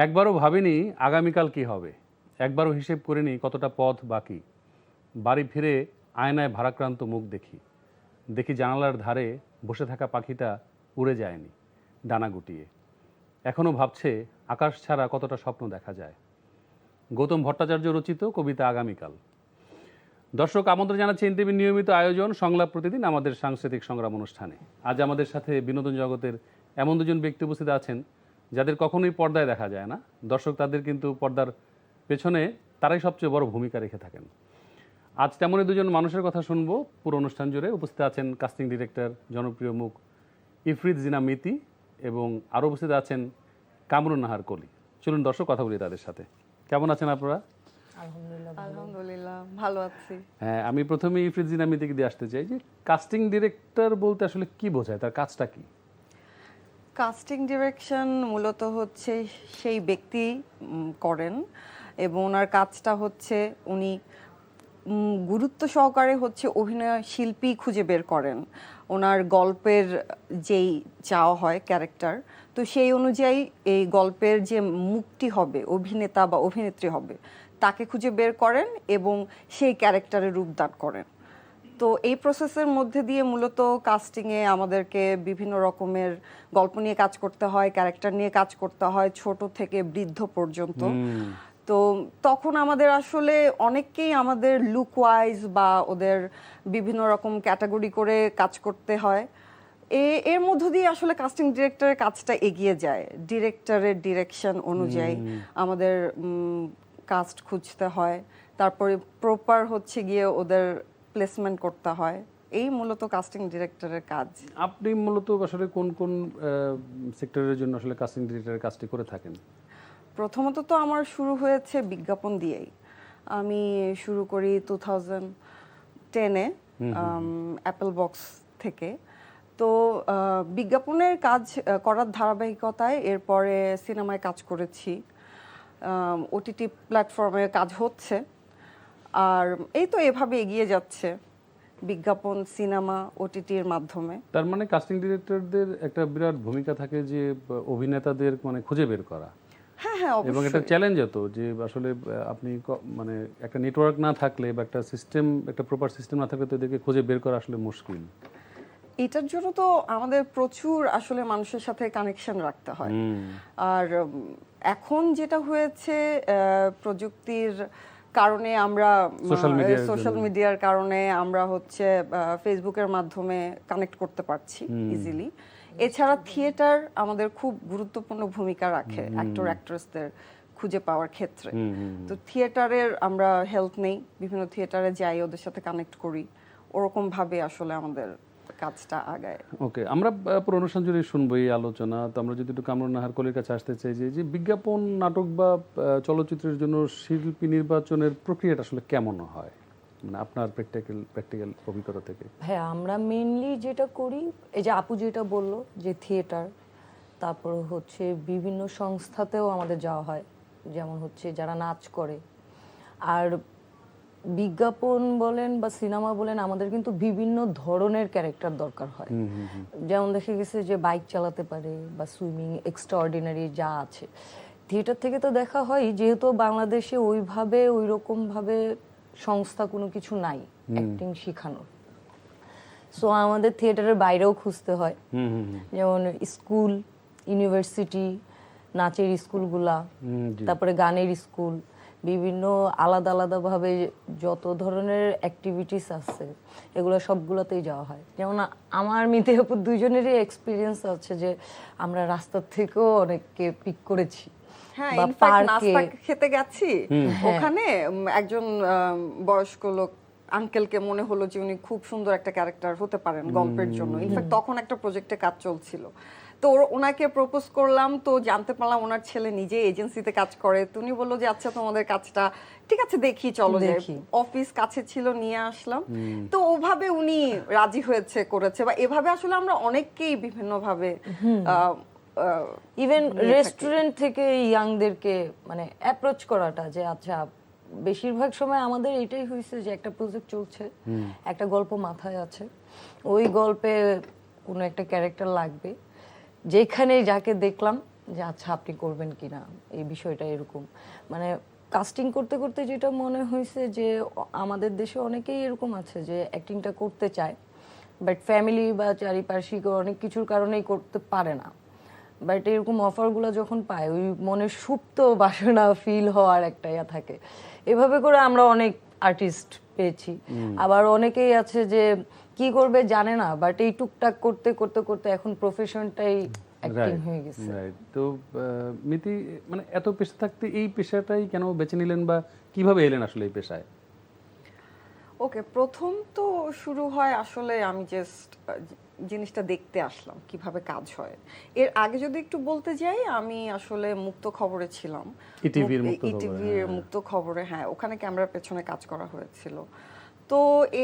একবারও ভাবিনি আগামীকাল কি হবে, একবারও হিসেব করিনি কতটা পথ বাকি। বাড়ি ফিরে আয়নায় ভারাক্রান্ত মুখ দেখি, দেখি জানালার ধারে বসে থাকা পাখিটা উড়ে যায়নি ডানা গুটিয়ে, এখনও ভাবছে আকাশ ছাড়া কতটা স্বপ্ন দেখা যায়। গৌতম ভট্টাচার্য রচিত কবিতা আগামীকাল। দর্শক, আমন্ত্রণ জানাচ্ছি এনটিভির নিয়মিত আয়োজন সংলাপ প্রতিদিন আমাদের সাংস্কৃতিক সংগ্রাম অনুষ্ঠানে। আজ আমাদের সাথে বিনোদন জগতের এমন দুজন ব্যক্তি উপস্থিত আছেন যাদের কখনোই পর্দায় দেখা যায় না। দর্শক, তাদের কিন্তু পর্দার পেছনে তারাই সবচেয়ে বড় ভূমিকা রেখে থাকেন। আজ তেমনই দুজন মানুষের কথা শুনবো। পুরো অনুষ্ঠান জুড়ে উপস্থিত আছেন কাস্টিং ডিরেক্টর, জনপ্রিয় মুখ ইফরিত জিনা মিতি, এবং আরও উপস্থিত আছেন কামরুন নাহার কলি। চলুন দর্শক, কথা বলি তাদের সাথে। কেমন আছেন আপনারা? আলহামদুলিল্লাহ ভালো আছি। হ্যাঁ, আমি প্রথমে ইফরিত জিনা মিতিকে দিয়ে আসতে চাই যে কাস্টিং ডিরেক্টর বলতে আসলে কি বোঝায়, তার কাজটা কি? কাস্টিং ডিরেকশন মূলত হচ্ছে সেই ব্যক্তি করেন, এবং ওনার কাজটা হচ্ছে উনি গুরুত্ব সহকারে হচ্ছে অভিনয় শিল্পী খুঁজে বের করেন। ওনার গল্পের যেই চাওয়া হয় ক্যারেক্টার, তো সেই অনুযায়ী এই গল্পের যে মুখটি হবে, অভিনেতা বা অভিনেত্রী হবে, তাকে খুঁজে বের করেন এবং সেই ক্যারেক্টারে রূপদান করেন। তো এই প্রসেসের মধ্যে দিয়ে মূলত কাস্টিংয়ে আমাদেরকে বিভিন্ন রকমের গল্প নিয়ে কাজ করতে হয়, ক্যারেক্টার নিয়ে কাজ করতে হয়, ছোট থেকে বৃদ্ধ পর্যন্ত। তো তখন আমাদের আসলে অনেককেই আমাদের লুক ওয়াইজ বা ওদের বিভিন্ন রকম ক্যাটাগরি করে কাজ করতে হয়। এর মধ্য দিয়ে আসলে কাস্টিং ডিরেক্টরের কাজটা এগিয়ে যায়। ডিরেক্টরের ডিরেকশন অনুযায়ী আমাদের কাস্ট খুঁজতে হয়, তারপরে প্রপার হচ্ছে গিয়ে ওদের প্লেসমেন্ট করতে হয়। এই মূলত কাস্টিং ডিরেক্টরের কাজ। আপনি মূলত আসলে কোন কোন সেক্টরের জন্য আসলে কাস্টিং ডিরেক্টরের কাজটি করে থাকেন? প্রথমত তো আমার শুরু হয়েছে বিজ্ঞাপন দিয়েই। আমি শুরু করি 2010-এ অ্যাপল বক্স থেকে। তো বিজ্ঞাপনের কাজ করার ধারাবাহিকতায় এরপরে সিনেমায় কাজ করেছি, ওটিটি প্ল্যাটফর্মে কাজ হচ্ছে, আর এই তো এভাবে এগিয়ে যাচ্ছে বিজ্ঞাপন, সিনেমা, ওটিটির মাধ্যমে। তার মানে কাস্টিং ডিরেক্টরদের একটা বিরাট ভূমিকা থাকে যে অভিনেতাদের মানে খুঁজে বের করা। হ্যাঁ হ্যাঁ, এবং একটা চ্যালেঞ্জ হতো যে আসলে আপনি মানে একটা নেটওয়ার্ক না থাকলে বা একটা সিস্টেম, একটা প্রপার সিস্টেম না থাকলে তো এদেরকে খুঁজে বের করা আসলে মুশকিল। এটার জন্য তো আমাদের প্রচুর আসলে মানুষের সাথে কানেকশন রাখতে হয়। আর এখন যেটা হয়েছে, প্রযুক্তির কারণে আমরা, সোশ্যাল মিডিয়ার কারণে আমরা হচ্ছে ফেসবুকের মাধ্যমে কানেক্ট করতে পারছি ইজিলি। এছাড়া থিয়েটার আমাদের খুব গুরুত্বপূর্ণ ভূমিকা রাখে অ্যাক্টর অ্যাক্ট্রেসদের খুঁজে পাওয়ার ক্ষেত্রে। তো থিয়েটারের আমরা হেল্প নেই, বিভিন্ন থিয়েটারে যাই, ওদের সাথে কানেক্ট করি, ওরকম ভাবে আসলে আমাদের কাজটা আগায়। ওকে, আমরা পুরো অনুষ্ঠান জুড়ে শুনবো এই আলোচনা। তো আমরা যদি একটু কামরুন নাহার কলির কাছে আসতে চাই যে বিজ্ঞাপন, নাটক বা চলচ্চিত্রের জন্য শিল্পী নির্বাচনের প্রক্রিয়াটা আসলে কেমন হয়, মানে আপনার প্র্যাকটিক্যাল অভিজ্ঞতা থেকে? হ্যাঁ, আমরা মেইনলি যেটা করি, এই যে আপু যেটা বললো যে থিয়েটার, তারপর হচ্ছে বিভিন্ন সংস্থাতেও আমাদের যাওয়া হয়, যেমন হচ্ছে যারা নাচ করে। আর বিজ্ঞাপন বলেন বা সিনেমা বলেন, আমাদের কিন্তু বিভিন্ন ধরনের ক্যারেক্টার দরকার হয়। যেমন দেখা গেছে যে বাইক চালাতে পারে বা সুইমিং, এক্সট্রাঅর্ডিনারি যা আছে। থিয়েটার থেকে তো দেখা হয়, যেহেতু বাংলাদেশে ওইভাবে ওইরকমভাবে সংস্থা কোনো কিছু নাই অ্যাক্টিং শেখানোর, সো আমাদের থিয়েটারের বাইরেও খুঁজতে হয়। যেমন স্কুল, ইউনিভার্সিটি, নাচের স্কুলগুলা, তারপরে গানের স্কুল, বিভিন্ন আলাদা আলাদাভাবে যত ধরনের অ্যাক্টিভিটিস আছে এগুলো সবগুলোতেই যাওয়া হয়। যেমন আমার মিতে আপুর দুইজনেরই এক্সপিরিয়েন্স আছে যে আমরা রাস্তার থেকেও অনেককে পিক করেছি। হ্যাঁ, ইনফ্যাক্ট নাস্তা খেতে গেছি, ওখানে একজন বয়স্ক লোক আঙ্কেলকে মনে হলো যে উনি খুব সুন্দর একটা ক্যারেক্টার হতে পারেন গল্পের জন্য। ইনফ্যাক্ট তখন একটা প্রজেক্টে কাজ চলছিল, তো ওনাকে প্রপোজ করলাম, তো জানতে পারলাম ওনার ছেলে নিজে এজেন্সিতে কাজ করে। তো উনি বললো যে আচ্ছা, তোমাদের কাজটা ঠিক আছে, দেখি, চলো দেখি। অফিস কাছে ছিল, নিয়ে আসলাম। তো ওভাবে উনি রাজি হয়েছে, করেছে। বা এভাবে আসলে আমরা অনেককেই বিভিন্নভাবে, ইভেন রেস্টুরেন্ট থেকে ইয়াংদেরকে মানে অ্যাপ্রোচ করাটা, যে আচ্ছা, বেশিরভাগ সময় আমাদের এটাই হয়েছে যে একটা প্রজেক্ট চলছে, একটা গল্প মাথায় আছে, ওই গল্পে কোনো একটা ক্যারেক্টার লাগবে, যেখানে যাকে দেখলাম যে আচ্ছা আপনি করবেন কিনা, এই বিষয়টা এরকম। মানে কাস্টিং করতে করতে যেটা মনে হয়েছে যে আমাদের দেশে অনেকেই এরকম আছে যে অ্যাক্টিংটা করতে চায়, বাট ফ্যামিলি বা চারিপার্শ্বিক অনেক কিছুর কারণেই করতে পারে না। বাট এরকম অফারগুলো যখন পায়, ওই মনের সুপ্ত বাসনা ফিল হওয়ার একটা ইয়া থাকে। এভাবে করে আমরা অনেক আর্টিস্ট পেয়েছি। আবার অনেকেই আছে যে কি করবে জানে না, বাট এই টুকটাক করতে করতে করতে এখন প্রফেশনটাই অ্যাক্টিং হয়ে গেছে। রাইট। তো মিতি, মানে এত পেশা থাকতে এই পেশাটাই কেন বেছে নিলেন বা কিভাবে এলেন আসলে এই পেশায়? ওকে, প্রথম তো শুরু হয় আসলে আমি জাস্ট জিনিসটা দেখতে আসলাম কিভাবে কাজ হয়। এর আগে যদি একটু বলতে যাই, আমি আসলে মুক্ত খবরে ছিলাম। ইটিভির মুক্ত খবরে, ইটিভির হ্যাঁ। মুক্ত খবরে, হ্যাঁ, ওখানে ক্যামেরার পেছনে কাজ করা হয়েছিল। তো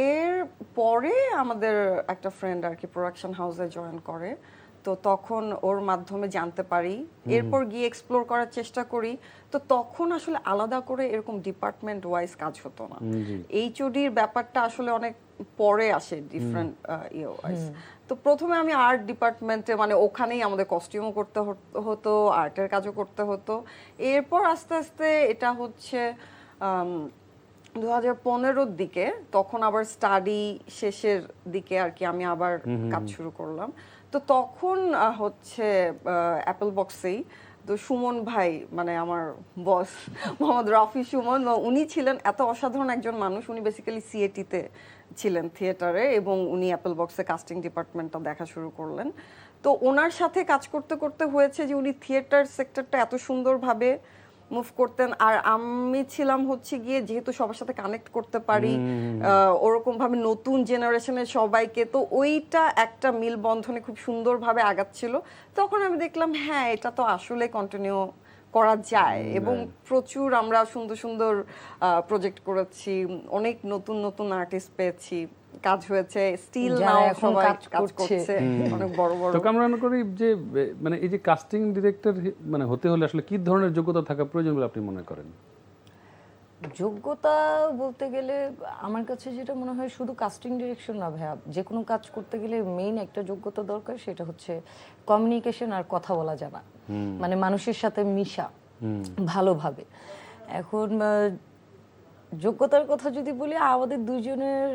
এর পরে আমাদের একটা ফ্রেন্ড আর কি প্রোডাকশন হাউসে জয়েন করে, তো তখন ওর মাধ্যমে জানতে পারি, এরপর গিয়ে এক্সপ্লোর করার চেষ্টা করি। তো তখন আসলে আলাদা করে এরকম ডিপার্টমেন্ট ওয়াইজ কাজ হতো না। এইচওডির ব্যাপারটা আসলে অনেক পরে আসে, ডিফারেন্ট ইয়ে ওয়াইজ। তো প্রথমে আমি আর্ট ডিপার্টমেন্টে, মানে ওখানেই আমাদের কস্টিউমও করতে হতো, আর্টের কাজও করতে হতো। এরপর আস্তে আস্তে এটা হচ্ছে 2015-র দিকে, তখন আবার স্টাডি শেষের দিকে আর কি আমি আবার কাজ শুরু করলাম। তো তখন হচ্ছে অ্যাপল বক্সেই তো সুমন ভাই, মানে আমার বস মোহাম্মদ রফি সুমন, উনি ছিলেন এত অসাধারণ একজন মানুষ। উনি বেসিক্যালি সিএটিতে ছিলেন থিয়েটারে, এবং উনি অ্যাপল বক্সে কাস্টিং ডিপার্টমেন্টটা দেখা শুরু করলেন। তো ওনার সাথে কাজ করতে করতে হয়েছে যে উনি থিয়েটার সেক্টরটা এত সুন্দরভাবে মুভ করতেন, আর আমি ছিলাম হচ্ছে গিয়ে যেহেতু সবার সাথে কানেক্ট করতে পারি ওরকম ভাবে নতুন জেনারেশনের সবাইকে, তো ওইটা একটা মিল বন্ধনে খুব সুন্দরভাবে আগাচ্ছিল। তখন আমি দেখলাম হ্যাঁ, এটা তো আসলে কন্টিনিউ করা যায়, এবং প্রচুর আমরা সুন্দর সুন্দর প্রজেক্ট করেছি, অনেক নতুন নতুন আর্টিস্ট পেয়েছি, কাজ হয়েছে, স্টিল যারা নাও এখন সবাই কাজ কাজ করছে। করছে, অনেক বড় বড়। তো আমরা মনে করি যে মানে এই যে কাস্টিং ডিরেক্টর মানে হতে হলে আসলে কি ধরনের যোগ্যতা থাকা প্রয়োজন বলে আপনি মনে করেন? যোগ্যতা বলতে গেলে আমার কাছে যেটা মনে হয়, শুধু কাস্টিং ডিরেকশন না ভাইয়া, যে কোনো কাজ করতে গেলে মেইন একটা যোগ্যতা দরকার, সেটা হচ্ছে কমিউনিকেশন আর কথা বলা জানা, মানে মানুষের সাথে মিশা ভালোভাবে। এখন যোগ্যতার কথা যদি বলি, আমাদের দুইজনের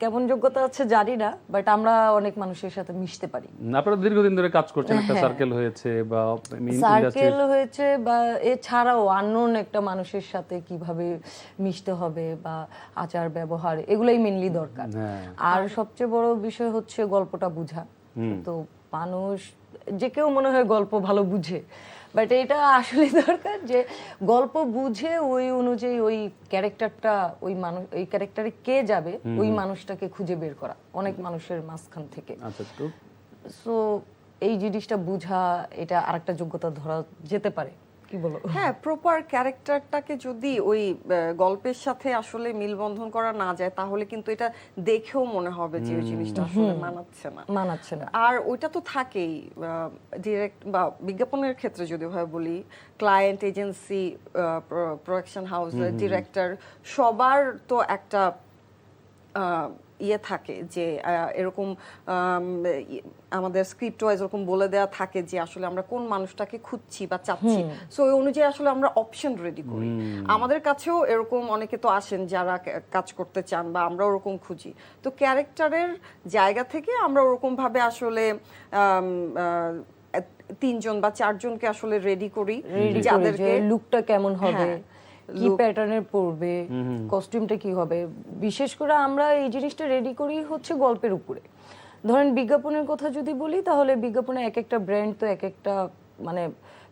কেমন যোগ্যতা আছে জানি না, বাট আমরা অনেক মানুষের সাথে মিশতে পারি। আপনারা দীর্ঘদিন ধরে কাজ করছেন, একটা হ্যাঁ। সার্কেল হয়েছে বা সার্কেল হয়েছে, বা এছাড়াও আননোন একটা মানুষের সাথে কিভাবে মিশতে হবে বা আচার ব্যবহার, এগুলাই মেনলি দরকার। হ্যাঁ। আর সবচেয়ে বড় বিষয় হচ্ছে গল্পটা বুঝা। তো মানুষ যে কেউ মনে হয় গল্প ভালো বুঝে, বাট এটা আসলে দরকার যে গল্প বুঝে ওই অনুযায়ী ওই ক্যারেক্টারটা, ওই মানুষ, ওই ক্যারেক্টারে কে যাবে, ওই মানুষটাকে খুঁজে বের করা অনেক মানুষের মাঝখান থেকে। আচ্ছা, তো সো এই জিনিসটা বুঝা, এটা আরেকটা যোগ্যতা ধরা যেতে পারে, কি বলো? হ্যাঁ, প্রপার ক্যারেক্টারটাকে যদি ওই গল্পের সাথে আসলে মিলবন্ধন করা না যায়, তাহলে কিন্তু এটা দেখেও মনে হবে যে ওই জিনিসটা আসলে মানাচ্ছে না। আর ওইটা তো থাকেই ডিরেক্ট বা বিজ্ঞাপনের ক্ষেত্রে যদি ভাবে বলি, client, agency, production house, director, সবার তো একটা ইয়ে থাকে যে এরকম আমাদের স্ক্রিপ্ট ওয়াইজ এরকম বলে দেওয়া থাকে যে আসলে আমরা কোন মানুষটাকে খুঁজছি বা চাচ্ছি, সো ওই অনুযায়ী আসলে আমরা অপশন রেডি করি। আমাদের কাছেও এরকম অনেকে তো আসেন যারা কাজ করতে চান, বা আমরা ওরকম খুঁজি। তো ক্যারেক্টারের জায়গা থেকে আমরা ওরকম ভাবে আসলে 3জন বা 4জনকে আসলে রেডি করি, যাদেরকে লুকটা কেমন হবে, কি প্যাটার্নের পরবে, কস্টিউমটা কি হবে। বিশেষ করে আমরা এই জিনিসটা রেডি করি হচ্ছে গল্পের উপরে। ধরেন বিজ্ঞাপনের কথা যদি বলি, তাহলে বিজ্ঞাপনে এক একটা ব্র্যান্ড তো এক একটা মানে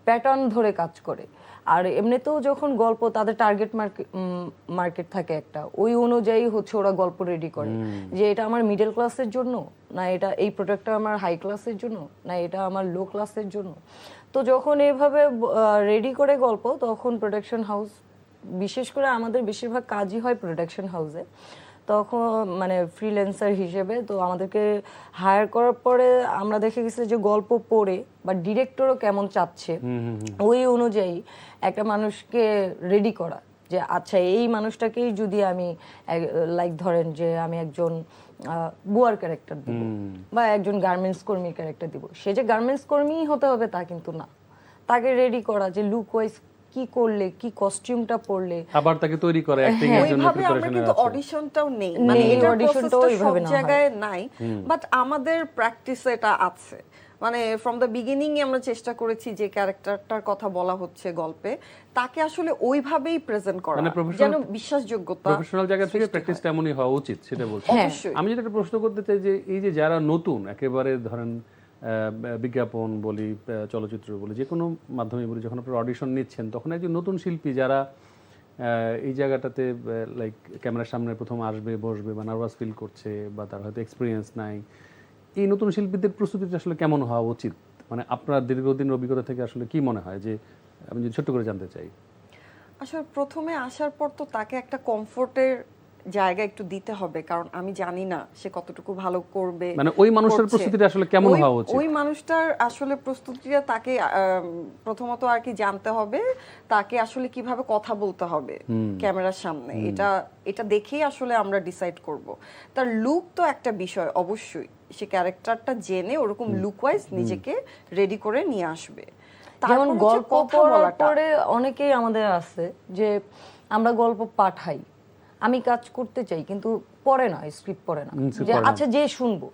প্যাটার্ন ধরে কাজ করে। আর এমনিতেও যখন গল্প, তাদের টার্গেট মার্কেট থাকে একটা, ওই অনুযায়ী হচ্ছে ওরা গল্প রেডি করে যে এটা আমার মিডল ক্লাসের জন্য, না এটা এই প্রোডাক্টটা আমার হাই ক্লাসের জন্য, না এটা আমার লো ক্লাসের জন্য। তো যখন এভাবে রেডি করে গল্প, তখন প্রোডাকশন হাউস, বিশেষ করে আমাদের বেশিরভাগ কাজই হয় প্রোডাকশন হাউসে, তখন মানে ফ্রিল্যান্সার হিসেবে তো আমাদেরকে হায়ার করার পরে আমরা দেখে গেছি যে গল্প পড়ে বা ডিরেক্টরও কেমন চাচ্ছে, ওই অনুযায়ী একটা মানুষকে রেডি করা যে আচ্ছা এই মানুষটাকেই যদি আমি লাইক ধরেন যে আমি একজন বুয়ার ক্যারেক্টার দিব বা একজন গার্মেন্টস কর্মীর ক্যারেক্টার দিব, সে যে গার্মেন্টস কর্মী হতে হবে তা কিন্তু না। তাকে রেডি করা যে লুক ওয়াইজ কি করলে, কি কস্টিউমটা পরলে, আবার তাকে তৈরি করে অ্যাক্টিং এর জন্য ওইভাবে আমরা প্রিপারেশনে কিন্তু আছে। অডিশনটাও নেই, নেই, মানে এটা auditionটাও প্রসেসটা ওইভাবে সব না হয়। জায়গায় নাই, বাট আমাদের প্র্যাকটিসে এটা আছে। মানে ফ্রম দ্য বিগিনিং আমরা চেষ্টা করেছি যে ক্যারেক্টারটার কথা বলা হচ্ছে গল্পে, তাকে আসলে ওইভাবেই প্রেজেন্ট করা, মানে professional- যেন বিশ্বাসযোগ্যতা প্রফেশনাল জায়গা থেকে সৃষ্টি প্র্যাকটিসটা হয়। এমনই হওয়া উচিত, সেটা বলছি। অবশ্যই। আমি যেটা একটা প্রশ্ন করতে চাই যে এই যে যারা নতুন একেবারে ধরেন বিজ্ঞাপন বলি, চলচ্চিত্র বলি, যে কোনো মাধ্যমে বলি, যখন আপনারা অডিশন নিচ্ছেন তখন একজন নতুন শিল্পী যারা এই জায়গাটাতে লাইক ক্যামেরার সামনে প্রথম আসবে, বসবে বা নার্ভাস ফিল করছে বা তার হয়তো এক্সপিরিয়েন্স নাই, এই নতুন শিল্পীদের প্রস্তুতিটা আসলে কেমন হওয়া উচিত? মানে আপনার দীর্ঘদিনের অভিজ্ঞতা থেকে আসলে কি মনে হয়, যে আমি যদি ছোট্ট করে জানতে চাই। আসলে প্রথমে আসার পর তো তাকে একটা কমফোর্টের জায়গা একটু দিতে হবে, কারণ আমি জানি না সে কতটুকু ভালো করবে। মানে ওই মানুষের করছে। প্রস্তুতিটা আসলে কেমন ওই- হওয়া উচিত? ওই মানুষটার আসলে প্রস্তুতিটা তাকে প্রথমত আর কি জানতে হবে, তাকে আসলে কিভাবে কথা বলতে হবে ক্যামেরার সামনে, এটা দেখেই আসলে আমরা ডিসাইড করব। তার লুক তো একটা বিষয়, অবশ্যই সে ক্যারেক্টারটা জেনে ওরকম লুক ওয়াইজ নিজেকে রেডি করে নিয়ে আসবে। যেমন তারপর হচ্ছে গল্প কথা পড়ার বলাটা। পরে অনেকেই আমাদের আছে যে আমরা গল্প পাঠাই, আমি কাজ করতে চাই কিন্তু পড়ে না, স্ক্রিপ্ট পড়ে না, script যে পড়ে না। আচ্ছা যে শুনবো।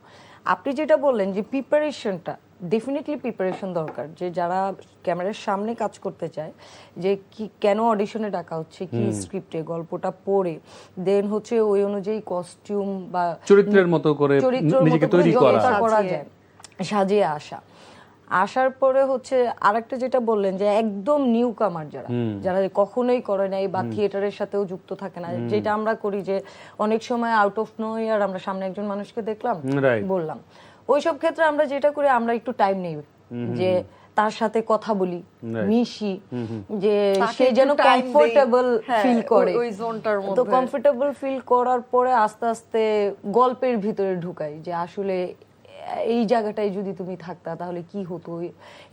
আপনি যেটা বললেন যে প্রিপারেশনটা, ডেফিনেটলি প্রিপারেশন দরকার, যে যারা ক্যামেরার সামনে কাজ করতে চায়, যে কি কেন অডিশনে ডাকা হচ্ছে, কি স্ক্রিপ্টে গল্পটা পড়ে দেন হচ্ছে ওই অনুযায়ী কস্টিউম বা চরিত্রের মতো করে চরিত্রের নিজেকে মতো করে তৈরি করা। যতটা করা সাজিয়ে। যায়, সাজিয়ে আসার পরে হচ্ছে আরেকটা যেটা বললেন যে একদম নিউ কামার যারা যারা কখনোই করে নাই বা থিয়েটারের সাথেও যুক্ত থাকে না, যেটা আমরা করি যে অনেক সময় আউট অফ নো ইয়ার আমরা সামনে একজন মানুষকে দেখলাম, right. বললাম, ওইসব ক্ষেত্রে আমরা যেটা করি আমরা একটু টাইম নেই, যে তার সাথে কথা বলি, Right. মিশি, যে তাকে সে একটু যেন time দেই। কমফোর্টেবল হ্যাঁ, ফিল করে, ওই জোনটার তো মধ্যে। কমফোর্টেবল ফিল করার পরে আস্তে আস্তে গল্পের ভিতরে ঢুকাই, যে আসলে এই জায়গাটায় যদি তুমি থাকতা তাহলে কি হতো,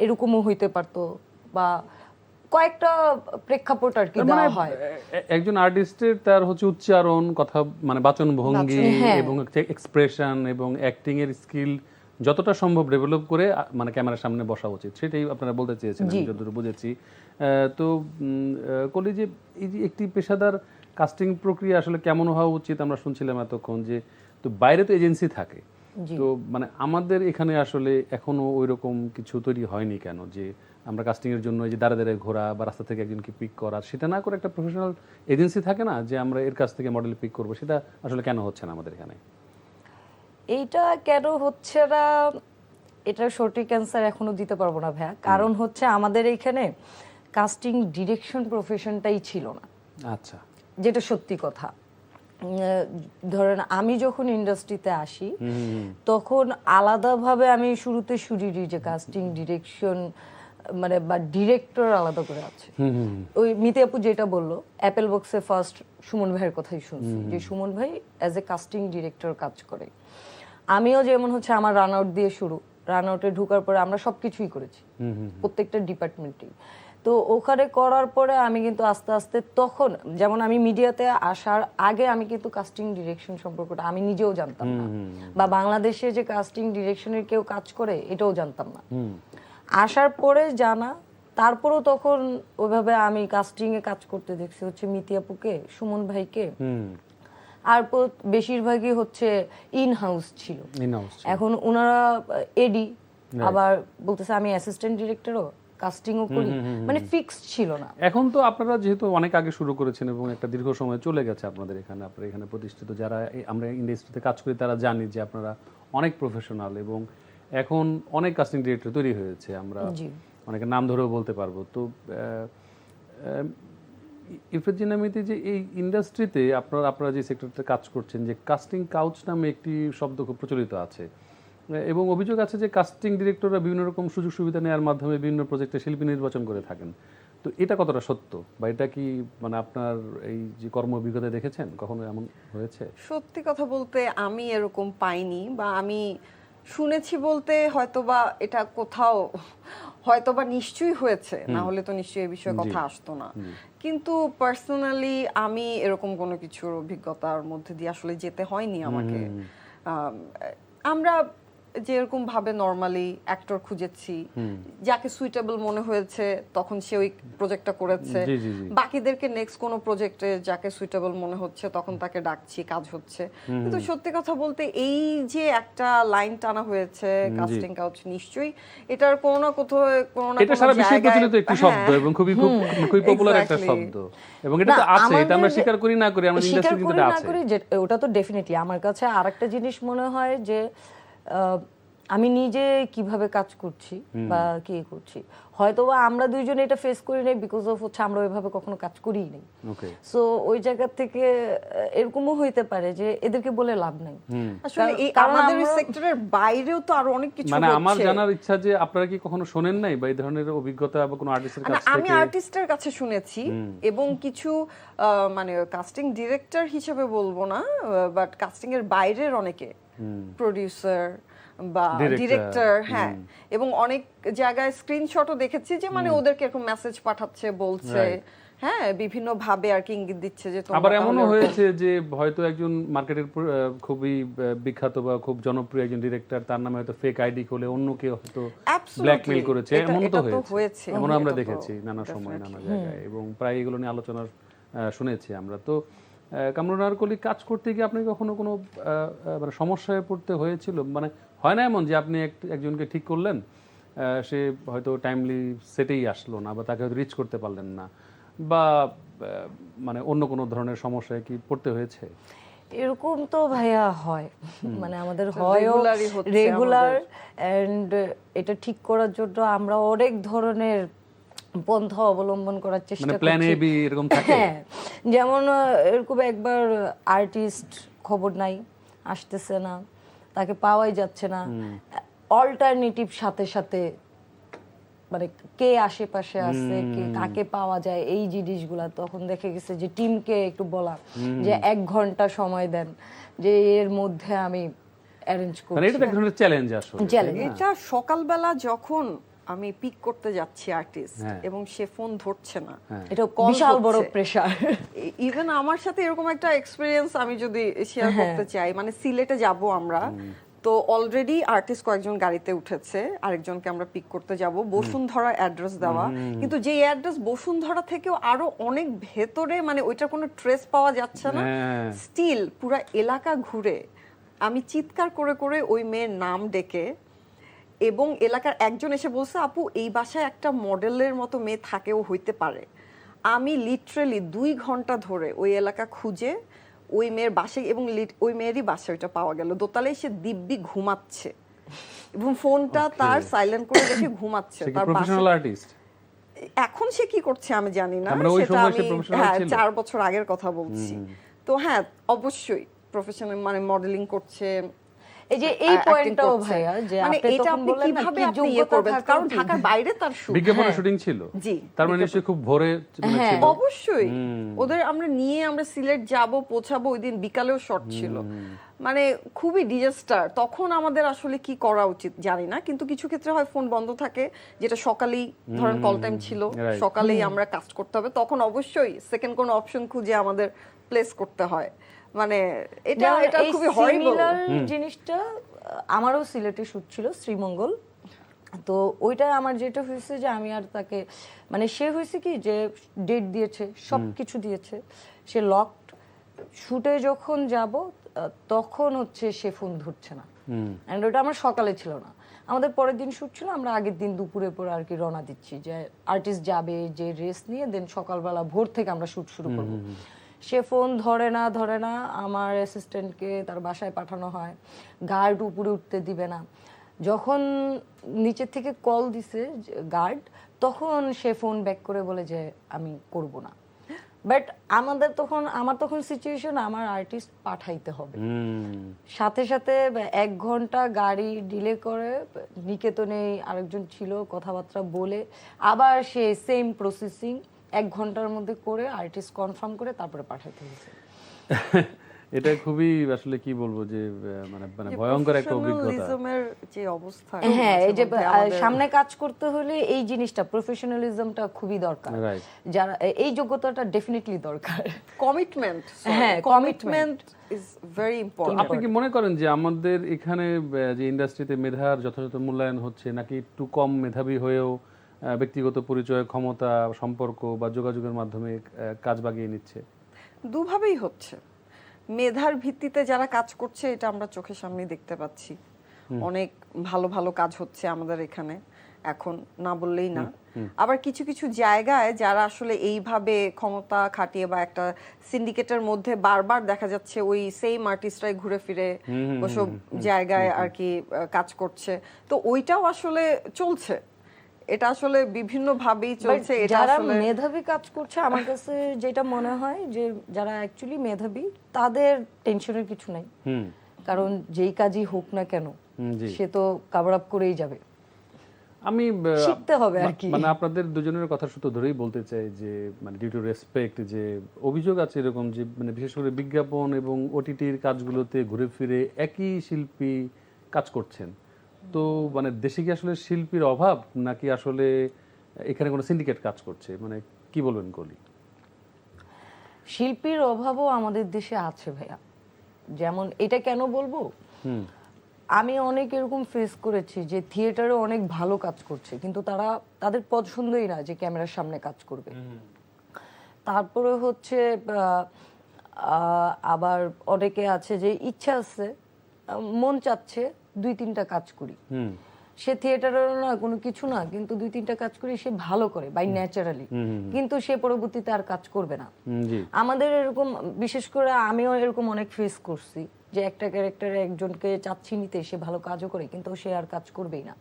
এরকমও হইতে পারতো, বা কয়েকটা প্রেক্ষাপট আর কি তার মানে দেওয়া হয়। একজন আর্টিস্টের তার হচ্ছে উচ্চারণ, কথা মানে বাচন ভঙ্গি হ্যাঁ। এবং এক্সপ্রেশন এবং অ্যাক্টিং এর স্কিল যতটা সম্ভব ডেভেলপ করে মানে ক্যামেরার সামনে বসা উচিত, সেটাই আপনারা বলতে চেয়েছেন, আমি যতদূর বুঝেছি। তো কলি যে এই যে একটি পেশাদার কাস্টিং প্রক্রিয়া আসলে কেমন হওয়া উচিত, আমরা শুনছিলাম এতক্ষণ যে তো বাইরে তো এজেন্সি থাকে, তো মানে আমাদের এখানে আসলে এখনো ওইরকম কিছু তৈরি হয়নি কেন, যে আমরা কাস্টিং এর জন্য এই যে দাঁড়া দাঁড়ায় ঘোরা বা রাস্তা থেকে একজনকে পিক করা, সেটা না করে একটা প্রফেশনাল এজেন্সি থাকে না, যে আমরা এর কাছ থেকে মডেল পিক করব, সেটা আসলে কেন হচ্ছে না আমাদের এখানে? এইটা কেন হচ্ছে না, এটার সঠিক অ্যান্সার এখনো দিতে পারবো না ভাইয়া, কারণ হচ্ছে আমাদের এখানে কাস্টিং ডিরেকশন প্রফেশনটাই ছিল না, আচ্ছা, যেটা সত্যি কথা। ধরেন আমি যখন ইন্ডাস্ট্রিতে আসি তখন আলাদাভাবে আমি শুরুতে শুনিনি যে কাস্টিং ডিরেকশন মানে বা ডিরেক্টর আলাদা করে আছে। ওই মিতি আপু যেটা বললো, অ্যাপেল বক্সে ফার্স্ট সুমন ভাইয়ের কথাই শুনছি, যে সুমন ভাই অ্যাজ এ কাস্টিং ডিরেক্টর কাজ করে। আমিও যেমন হচ্ছে আমার রান আউট দিয়ে শুরু, রান আউটে ঢোকার পরে আমরা সবকিছুই করেছি, প্রত্যেকটা ডিপার্টমেন্টেই। তো ওখানে করার পরে আমি কিন্তু আস্তে আস্তে, তখন যেমন আমি মিডিয়াতে আসার আগে আমি কিন্তু কাস্টিং ডিরেকশন সম্পর্কটা আমি নিজেও জানতাম না, বা বাংলাদেশে যে কাস্টিং ডিরেকশনের কেউ কাজ করে এটাও জানতাম না। আসার পরে জানা, তারপরও তখন ওইভাবে আমি কাস্টিং এ কাজ করতে দেখছি হচ্ছে মিতি আপুকে, সুমন ভাইকে, আর বেশিরভাগই হচ্ছে ইন হাউস ছিল। এখন ওনারা এডি, আবার বলতেছে আমি অ্যাসিস্ট্যান্ট ডিরেক্টরও, কাস্টিংও করি, মানে ফিক্সড ছিল না। এখন তো আপনারা যেহেতু অনেক আগে শুরু করেছেন এবং একটা দীর্ঘ সময় চলে গেছে আপনাদের এখানে, আপনারা এখানে প্রতিষ্ঠিত যারা আমরা ইন্ডাস্ট্রিতে কাজ করি তারা জানি যে আপনারা অনেক প্রফেশনাল, এবং এখন অনেক কাস্টিং ডিরেক্টর তৈরি হয়েছে, আমরা অনেকের নাম ধরেও বলতে পারবো। তো ইরফাজিনামিতে যে এই ইন্ডাস্ট্রিতে আপনারা যে সেক্টরতে কাজ করছেন, যে কাস্টিং কাউচ নামে একটি শব্দ খুব প্রচলিত আছে, এবং অভিযোগ আছে যে কাস্টিং ডিরেক্টররা বিভিন্ন রকম সুযোগ সুবিধা নেওয়ার মাধ্যমে বিভিন্ন প্রজেক্টে শিল্পী নির্বাচন করে থাকেন। তো এটা কতটা সত্য, বা এটা কি মানে আপনার এই যে কর্ম অভিজ্ঞতা দেখেছেন কখনো এমন হয়েছে? সত্যি কথা বলতে আমি এরকম পাইনি, বা আমি শুনেছি বলতে হয়তোবা এটা কোথাও হয়তোবা নিশ্চয়ই হয়েছে, না হলে তো নিশ্চয়ই এই বিষয়ে কথা আসতো না। কিন্তু পার্সোনালি আমি এরকম কোনো কিছুর অভিজ্ঞতার মধ্যে দিয়ে আসলে যেতে হয়নি আমাকে। আমরা যেরকম ভাবে নরমালি অ্যাক্টর খুঁজেছি, যাকে সুইটেবল মনে হয়েছে তখন সে ওই প্রজেক্টটা করেছে, জি, জি, জি। বাকিদেরকে নেক্সট কোনো প্রজেক্টে যাকে সুইটেবল মনে হচ্ছে তখন তাকে ডাকছি, কাজ হচ্ছে। কিন্তু সত্যি কথা বলতে এই যে একটা লাইন টানা হয়েছে কাস্টিং কাউচ, নিশ্চয়ই এটার কোনো না কোথাও কোনো না এটা কোনো সারা বিশ্বে জায়গায়- প্রচলিত একটি শব্দ হ্যাঁ, এবং খুবই পপুলার একটা exactly. শব্দ, এবং এটা তো না, আছে, এটা আমরা আমাদের- স্বীকার করি না করি, আমাদের স্বীকার ইন্ডাস্ট্রি কিন্তু করি এটা না আছে। করি, ওটা তো ডেফিনেটলি আমার কাছে আরেকটা জিনিস মনে হয় যে আমি নিজে কিভাবে কাজ করছি বা কি করছি, হয়তোবা আমরা দুইজন এটা ফেস করি নাই বিকজ অফ হচ্ছে আমরা ওইভাবে কখনো কাজ করিই নাই। ওকে, সো ওই জায়গা থেকে এরকমও হইতে পারে যে এদেরকে বলে লাভ নাই। আসলে এই কারণ আমাদের আমরা- সেক্টরের বাইরেও তো আরো অনেক কিছু মানে আমার হচ্ছে। জানার ইচ্ছা যে আপনারা কি কখনো শোনেন নাই বা এই ধরনের অভিজ্ঞতা বা কোনো আর্টিস্টের না, কাছ আমি থেকে? আর্টিস্টের কাছে শুনেছি এবং কিছু মানে কাস্টিং ডিরেক্টর হিসেবে বলবো না, বাট কাস্টিং এর বাইরের অনেকে, প্রোডিউসার বা Director, ডিরেক্টর, হ্যাঁ, এবং অনেক জায়গায় স্ক্রিনশটও দেখেছি যে মানে ওদেরকে এরকম মেসেজ পাঠাচ্ছে, বলছে, হ্যাঁ, বিভিন্ন ভাবে আর কি ইঙ্গিত দিচ্ছে যে তোমরা আবার তাহলে এমনও ওরকম- হয়েছে যে হয়তো একজন মার্কেটের খুবই বিখ্যাত বা খুব জনপ্রিয় একজন ডিরেক্টর, তার নামে হয়তো ফেক আইডি খুলে অন্য কেউ হয়তো Absolutely. ব্ল্যাকমেইল করেছে, এটা- এমন তো এটা তো হয়েছে, হয়েছে, এমন আমরা এটা তো দেখেছি নানা সময় নানা definitely। জায়গায়, এবং প্রায় এগুলো নিয়ে আলোচনা শুনেছি আমরা। তো কামরুন নারকলি কাজ করতে গিয়ে আপনি কখনো কোনো মানে সমস্যায় পড়তে হয়েছিল? মানে হয় না এমন যে আপনি একজনকে ঠিক করলেন, সে হয়তো টাইমলি সেটেই আসলো না বা তাকে হয়তো রিচ করতে পারলেন না, বা মানে অন্য কোনো ধরনের সমস্যায় কি পড়তে হয়েছে? এরকম তো ভাইয়া হয়, মানে আমাদের হয়ও regularly হচ্ছে রেগুলার, আমাদের। এন্ড এটা ঠিক করার জন্য আমরা অনেক ধরনের পন্থা অবলম্বন করার চেষ্টা মানে করছি। প্ল্যান এ বি এরকম থাকে? হ্যাঁ, যেমন এরকম একবার আর্টিস্ট খবর নাই, আসতেছে না, তাকে পাওয়াই যাচ্ছে না, অল্টারনেটিভ সাথে সাথে মানে কে আশেপাশে আছে, কে কাকে পাওয়া যায়, এই জিনিসগুলা তখন দেখে গেছে যে টিমকে একটু বলা যে 1 ঘন্টা সময় দেন, যে এর মধ্যে আমি অ্যারেঞ্জ মানে করছি। এটা তো এক ধরনের চ্যালেঞ্জ আসলে, Challenge, তাই না? এটা সকালবেলা যখন আমি পিক করতে যাচ্ছি আর্টিস্ট হ্যাঁ। এবং সে ফোন ধরছে না, এটা call বিশাল বড় হচ্ছে। প্রেসার। ইভেন আমার সাথে এরকম একটা এক্সপিরিয়েন্স আমি যদি শেয়ার করতে চাই, মানে সিলেটে যাব আমরা, তো অলরেডি আর্টিস্ট কয়েকজন গাড়িতে উঠেছে, আরেকজনকে আমরা পিক করতে যাব, বসুন্ধরা অ্যাড্রেস দেওয়া, কিন্তু যে অ্যাড্রেস বসুন্ধরা থেকেও আরো অনেক ভেতরে, মানে ওইটার কোনো ট্রেস পাওয়া যাচ্ছে না, হ্যাঁ। স্টিল পুরা এলাকা ঘুরে আমি চিৎকার করে করে ওই মেয়ের নাম ডেকে, এবং এলাকার একজন এসে বলছে আপু এই বাসায় একটা মডেলের মতো মেয়ে থাকেও হইতে পারে। আমি লিটারেলি 2 ঘন্টা ধরে ওই এলাকা খুঁজে ওই মেয়ের বাসায়, এবং ওই মেয়েরই বাসায় ওইটা পাওয়া গেল, দোতলায় সে দিব্যি ঘুমাচ্ছে এবং ফোনটা তার সাইলেন্ট করে রেখে ঘুমাচ্ছে সে কি তার প্রফেশনাল বাসায়। আর্টিস্ট? এখন সে কি করছে আমি জানি না, আমরা ওই সেটা সময় সে আমি professional ছিল? 4 বছর আগের কথা বলছি। তো হ্যাঁ, অবশ্যই প্রফেশনাল, মানে মডেলিং করছে, এই যে এই acting পয়েন্টটাও করছে। ভাইয়া, যে মানে আপনি এটা তখন আপনি বললেন না কিভাবে কি আপনি ইয়ে যোগ্যতা করবেন, থাকা কারণ উচিত। ঢাকার বাইরে তার শুট। বিজ্ঞাপনের শুটিং ছিল? জি, তার মানে নিশ্চয়ই খুব ভোরে মানে হ্যাঁ। ছিল। অবশ্যই ওদের আমরা নিয়ে আমরা সিলেট যাব, পৌঁছাবো, ওই দিন বিকালেও শর্ট ছিল, মানে খুবই ডিজাস্টার। তখন আমাদের আসলে কি করা উচিত জানি না, কিন্তু কিছু ক্ষেত্রে হয় ফোন বন্ধ থাকে, যেটা সকালেই ধরেন কল টাইম ছিল, Right. সকালেই আমরা কাজ করতে হবে, তখন অবশ্যই সেকেন্ড কোনো অপশন খুঁজে আমাদের প্লেস করতে হয়। মানে এটা যেমন এটা এই খুবই হরিবল। similar জিনিসটা আমারও সিলেটে শুট ছিল, শ্রীমঙ্গল। তো ওইটা আমার যেটা হয়েছে যে আমি আর তাকে, মানে সে হয়েছে কি যে ডেট দিয়েছে, সব কিছু দিয়েছে, সে লকড, শুটে যখন যাব তখন হচ্ছে সে ফোন ধরছে না, এন্ড ওটা আমার সকালে ছিল না, আমাদের পরের দিন শুট ছিল, আমরা আগের দিন দুপুরে পরে আর কি রওনা দিচ্ছি, যে আর্টিস্ট যাবে, যে রেস্ট নিয়ে দেন সকালবেলা ভোর থেকে আমরা শুট শুরু করবো। সে ফোন ধরে না, আমার অ্যাসিস্ট্যান্টকে তার বাসায় পাঠানো হয়, গার্ড উপরে উঠতে দিবে না, যখন নিচের থেকে কল দিছে গার্ড, তখন সে ফোন ব্যাক করে বলে যে আমি করব না। বাট আমার তখন সিচুয়েশন, আমার আর্টিস্ট পাঠাইতে হবে, সাথে সাথে 1 ঘন্টা গাড়ি ডিলে করে, নিকেতনে আরেকজন ছিল, কথাবার্তা বলে আবার সে সেম প্রসেসিং 1 ঘন্টার মধ্যে করে আর্টিস্ট কনফার্ম করে তারপরে পাঠাইতে হয়েছে। এটা খুবই আসলে কি বলবো যে মানে মানে ভয়ঙ্কর একটা অভিজ্ঞতা। প্রফেশনালিজমের যে অবস্থা, হ্যাঁ, এই যে মাঝে মধ্যে আমাদের- সামনে কাজ করতে হলে এই জিনিসটা প্রফেশনালিজমটা খুবই দরকার। রাইট। যারা এই যোগ্যতাটা ডেফিনেটলি দরকার। কমিটমেন্ট, হ্যাঁ, কমিটমেন্ট ইজ ভেরি ইম্পর্টেন্ট। আপনি কি মনে করেন যে আমাদের এখানে যে ইন্ডাস্ট্রিতে মেধার যথাযথ মূল্যায়ন হচ্ছে, নাকি একটু কম মেধাবী হয়েও ব্যক্তিগত পরিচয়, ক্ষমতা, সম্পর্ক বা যোগাযোগের মাধ্যমে কাজ বাগিয়ে নিচ্ছে? দুভাবেই হচ্ছে। মেধার ভিত্তিতে যারা কাজ করছে এটা আমরা চোখের সামনে দেখতে পাচ্ছি, অনেক ভালো ভালো কাজ হচ্ছে আমাদের এখানে এখন, না বললেই না। আবার কিছু কিছু জায়গায় যারা আসলে এইভাবে ক্ষমতা খাটিয়ে বা একটা সিন্ডিকেটের মধ্যে বারবার দেখা যাচ্ছে ওই সেম আর্টিস্টরাই ঘুরে ফিরে ওসব জায়গায় আর কি কাজ করছে, তো ওইটাও আসলে চলছে। এটা আসলে বিভিন্ন ভাবেই চলছে। এটা যারা আসলে মেধাবী কাজ করছে, আমার কাছে যেটা মনে হয় যে যারা অ্যাকচুয়ালি মেধাবী তাদের টেনশনের কিছু নাই, কারণ যেই কাজই হোক না কেন জি। সে তো কভার আপ করেই যাবে। আমি শিখতে হবে আর কি। মানে আপনাদের দুজনের কথা সূত্র ধরেই বলতে চাই যে মানে ডিউ টু রেসপেক্ট, যে অভিযোগ আছে এরকম যে মানে বিশেষ করে বিজ্ঞাপন এবং ওটিটির কাজগুলোতে ঘুরে ফিরে একই শিল্পী কাজ করছেন। তো মানে দেশে কি আসলে শিল্পীর অভাব, নাকি আসলে এখানে কোনো সিন্ডিকেট কাজ করছে, মানে কি বলবেন কলি? শিল্পীর অভাবও আমাদের দেশে আছে ভাইয়া। যেমন এটা কেন বলবো, আমি অনেক এরকম ফেস করেছি যে থিয়েটারে অনেক ভালো কাজ করছে কিন্তু তাদের পছন্দই না যে ক্যামেরার সামনে কাজ করবে। তারপরে হচ্ছে আবার অনেকে আছে যে ইচ্ছা আছে, মন চাচ্ছে 2-3টা কাজ করি, সে থিয়েটারেরও না কোনো কিছু না, কিন্তু 2-3টা কাজ করি সে ভালো করে বাই ন্যাচারালি, কিন্তু সে পরবর্তীতে আর কাজ করবে না। আমাদের এরকম, বিশেষ করে আমিও এরকম অনেক ফেস করছি যে একটা ক্যারেক্টারে একজনকে চাচ্ছি নিতে, সে ভালো কাজও করে কিন্তু সে আর কাজ করবেই না।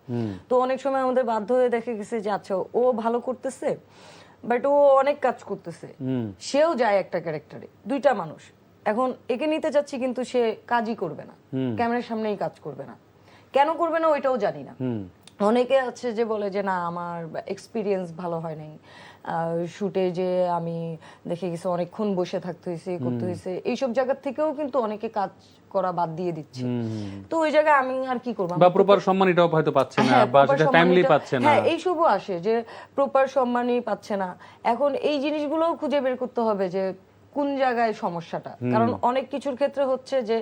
তো অনেক সময় আমাদের বাধ্য হয়ে দেখা গেছে যে আচ্ছা ও ভালো করতেছে বাট ও অনেক কাজ করতেছে, সেও যায় একটা ক্যারেক্টারে, 2টা মানুষ, এখন একে নিতে চাচ্ছি কিন্তু সে কাজই করবে না, ক্যামেরার সামনেই কাজ করবে না। কেন করবে না ওইটাও জানি না। অনেকে আছে যে বলে যে না আমার এক্সপিরিয়েন্স ভালো হয় নাই, শুটে যে আমি দেখে গেছি অনেকক্ষণ বসে থাকতে হয়েছে, করতে হয়েছে, এইসব জায়গা থেকেও কিন্তু অনেকে কাজ করা বাদ দিয়ে দিচ্ছে। তো ওই জায়গায় আমি আর কি করবো, বা প্রপার সম্মান এটাও হয়তো পাচ্ছে না, বা সেটা টাইমলি পাচ্ছে না। হ্যাঁ, এইসবও আসে যে প্রপার সম্মানই পাচ্ছে না। এখন এই জিনিসগুলোও খুঁজে বের করতে হবে যে কোন জায়গায় সমস্যাটা, কারণ অনেক কিছুর ক্ষেত্রে হচ্ছে যে